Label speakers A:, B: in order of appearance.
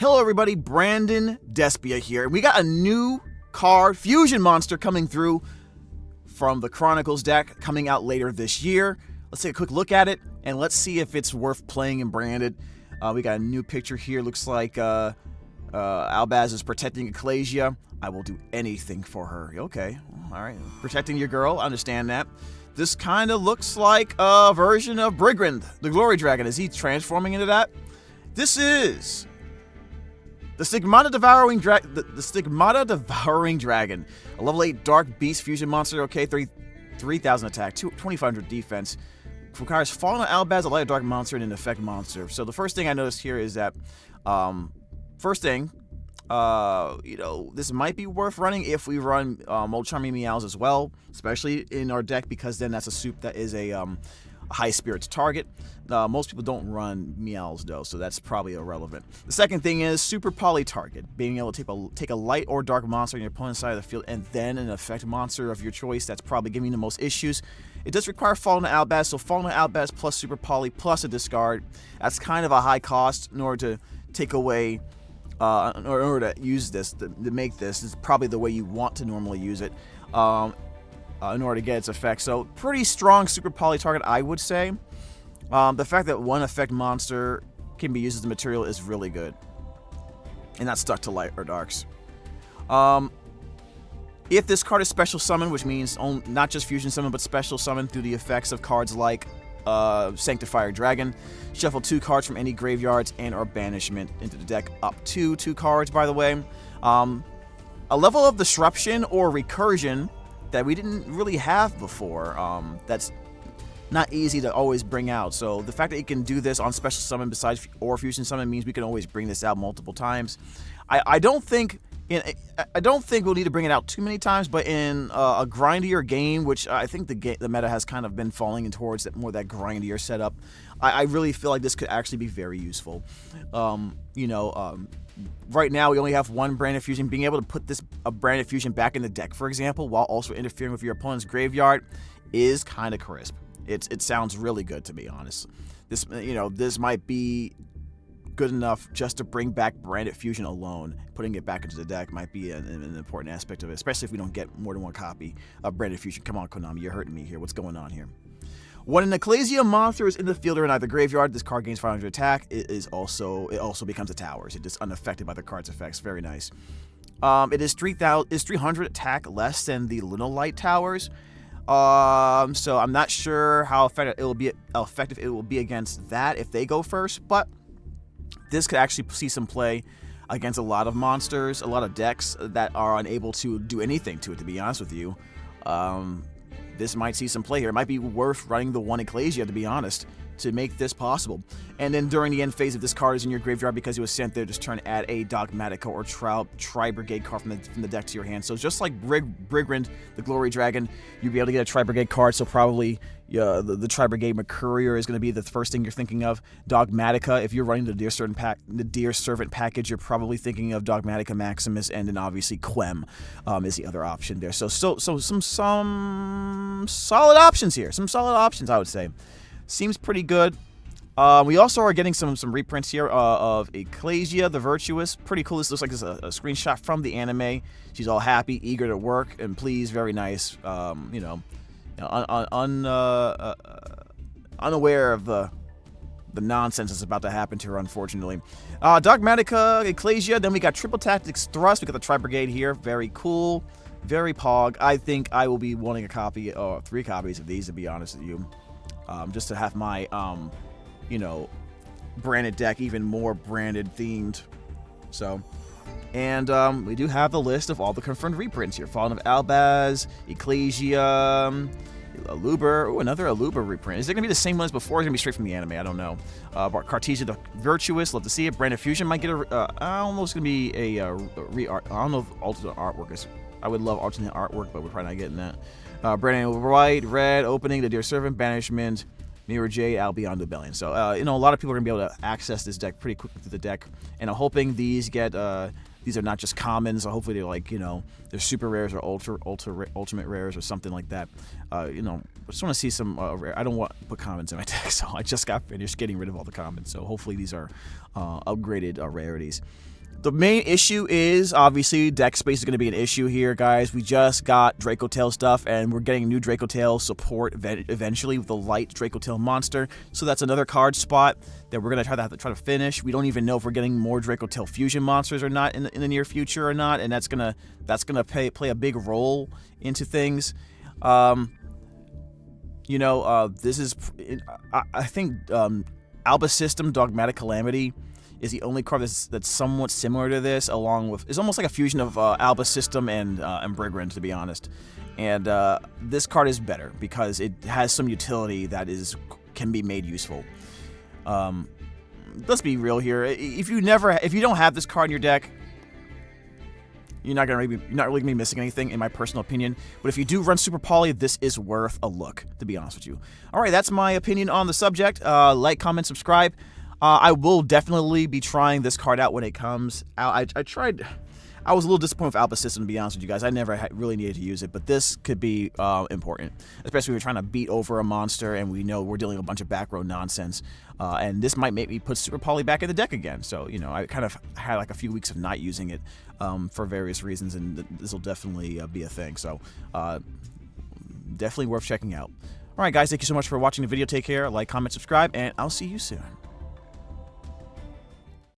A: Hello everybody, Brandon Despia here, and we got a new card, Fusion Monster, coming through from the Chronicles deck, coming out later this year. Let's take a quick look at it, and let's see if it's worth playing in Branded. We got a new picture here, looks like Albaz is protecting Ecclesia. I will do anything for her. Okay, alright, protecting your girl, I understand that. This kind of looks like a version of Brigand, the Glory Dragon. Is he transforming into that? This is the Stigmata Devouring Dragon, a level 8 Dark Beast Fusion Monster. Okay, 3,000 attack, 2,500 defense. Requires Fallen Albaz, a light dark monster, and an effect monster. So the first thing I noticed here is that, this might be worth running if we run Old Charming Meows as well, especially in our deck, because then that's a soup that is a high spirits target. Most people don't run Meows though, so that's probably irrelevant. The second thing is Super Poly target, being able to take a light or dark monster on your opponent's side of the field and then an effect monster of your choice. That's probably giving you the most issues. It does require Fallen Albaz, so Fallen Albaz plus Super Poly plus a discard. That's kind of a high cost in order to take away, in order to use this, to make this is probably the way you want to normally use it. In order to get its effect. So pretty strong Super Poly target, I would say. The fact that one effect monster can be used as the material is really good. And not stuck to light or darks. If this card is special summon, which means not just fusion summon, but special summon through the effects of cards like Sanctifier Dragon, shuffle 2 cards from any graveyards and or banishment into the deck, up to 2 cards, by the way. A level of disruption or recursion that we didn't really have before. That's not easy to always bring out. So the fact that it can do this on special summon besides or fusion summon means we can always bring this out multiple times. I don't think we'll need to bring it out too many times, but in a grindier game, which I think the meta has kind of been falling towards that more that grindier setup, I really feel like this could actually be very useful. Right now we only have one Branded Fusion. Being able to put a Branded Fusion back in the deck, for example, while also interfering with your opponent's graveyard, is kind of crisp. It sounds really good, to be honest. This might be good enough just to bring back Branded Fusion alone. Putting it back into the deck might be an important aspect of it, especially if we don't get more than one copy of Branded Fusion. Come on, Konami, you're hurting me here. What's going on here? When an Ecclesia monster is in the field or in either graveyard, this card gains 500 attack. It also becomes a towers. It is unaffected by the card's effects. Very nice. It is 300 attack less than the Lunalight towers. So I'm not sure how effective it will be against that if they go first, but this could actually see some play against a lot of monsters, a lot of decks that are unable to do anything to it, to be honest with you. This might see some play here. It might be worth running the one Ecclesia, to be honest, to make this possible. And then during the end phase, if this card is in your graveyard because it was sent there, just add a Dogmatica or Tri-Brigade card from the deck to your hand. So just like Brigand, the Glory Dragon, you'll be able to get a Tri-Brigade card, so probably the Tri-Brigade Mercurier is going to be the first thing you're thinking of. Dogmatica, if you're running the Dear Servant package, you're probably thinking of Dogmatica Maximus, and then obviously Quem is the other option there. So some solid options here. Some solid options, I would say. Seems pretty good. We also are getting some reprints here of Ecclesia, the Virtuous. Pretty cool. This looks like this is a screenshot from the anime. She's all happy, eager to work, and pleased. Very nice. Unaware of the nonsense that's about to happen to her, unfortunately. Dogmatica, Ecclesia. Then we got Triple Tactics Thrust. We got the Tri-Brigade here. Very cool. Very pog. I think I will be wanting a copy, or 3 copies of these, to be honest with you. Just to have my, branded deck even more branded themed. So, and we do have the list of all the confirmed reprints here. Fallen of Albaz, Ecclesia, Aluber. Oh, another Aluber reprint. Is it going to be the same one as before? Or is it going to be straight from the anime? I don't know. Cartesia the Virtuous. Love to see it. Branded Fusion might get I don't know if it's going to be a re-art. I don't know if alternate artwork is. I would love alternate artwork, but we're probably not getting that. Brandon White, Red, Opening, the Dear Servant, Banishment, Mirror J, Albion, Rebellion. So, a lot of people are going to be able to access this deck pretty quickly through the deck. And I'm hoping these get these are not just commons. So hopefully they're like, you know, they're super rares or ultimate rares or something like that. You know, I just want to see some rare. I don't want to put commons in my deck, so I just got finished getting rid of all the commons. So hopefully these are upgraded rarities. The main issue is, obviously, deck space is going to be an issue here, guys. We just got Draco Tail stuff, and we're getting new Draco Tail support eventually with the light Draco Tail monster. So that's another card spot that we're going to have to try to finish. We don't even know if we're getting more Draco Tail fusion monsters or not in the near future or not, and that's gonna play a big role into things. You know, this is, I think, Alba System Dogmatic Calamity is the only card that's somewhat similar to this, along with, it's almost like a fusion of Alba System and Brigand, to be honest. And this card is better because it has some utility that can be made useful. Let's be real here. If you don't have this card in your deck, you're not really gonna be missing anything, in my personal opinion. But if you do run Super Poly, this is worth a look, to be honest with you. All right, that's my opinion on the subject. Like, comment, subscribe. I will definitely be trying this card out when it comes out. I was a little disappointed with Alpha System, to be honest with you guys. I never really needed to use it, but this could be important, especially if we're trying to beat over a monster and we know we're dealing with a bunch of back row nonsense. And this might make me put Super Poly back in the deck again. So, you know, I kind of had like a few weeks of not using it for various reasons, and this will definitely be a thing. So, definitely worth checking out. All right, guys, thank you so much for watching the video. Take care, like, comment, subscribe, and I'll see you soon.